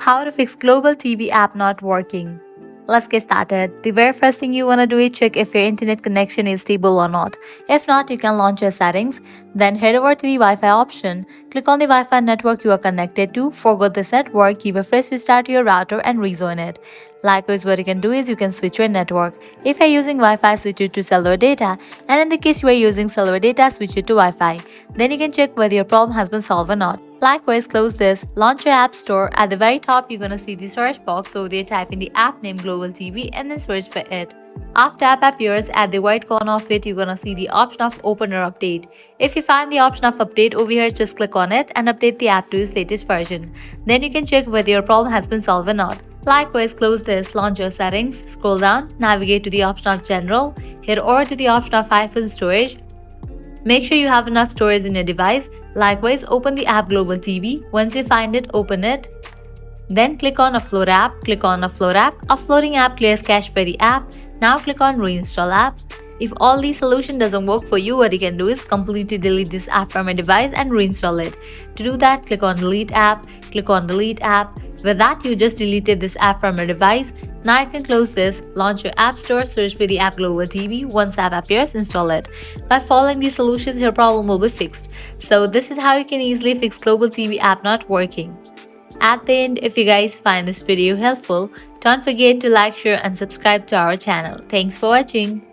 How to fix global TV app not working. Let's get started. The very first thing you want to do is check if your internet connection is stable or not. If not, you can launch your settings. Then head over to the Wi-Fi option. Click on the Wi-Fi network you are connected to. Forget this network, give a fresh restart to your router and rejoin it. Likewise, what you can do is you can switch your network. If you're using Wi-Fi, switch it to cellular data. And in the case you are using cellular data, switch it to Wi-Fi. Then you can check whether your problem has been solved or not. Likewise, close this, launch your app store. At the very top, you're gonna see the search box, so there type in the app name Global TV and then search for it. After app appears, at the right corner of it, you're gonna see the option of open or update. If you find the option of update over here, just click on it and update the app to its latest version. Then you can check whether your problem has been solved or not. Likewise, close this, launch your settings, scroll down, navigate to the option of general, head over to the option of iPhone storage. Make sure you have enough storage in your device. Likewise, open the app Global TV. Once you find it, open it. Then click on Offload app. Click on Offload app. Offloading app clears cache for the app. Now click on Reinstall app. If all these solution doesn't work for you, what you can do is completely delete this app from your device and reinstall it. To do that, click on Delete app. Click on Delete app. With that, you just deleted this app from your device. Now you can close this, launch your app store, search for the app Global TV. Once app appears, install it. By following these solutions, your problem will be fixed. So this is how you can easily fix Global TV app not working. At the end, if you guys find this video helpful, don't forget to like, share and subscribe to our channel. Thanks for watching.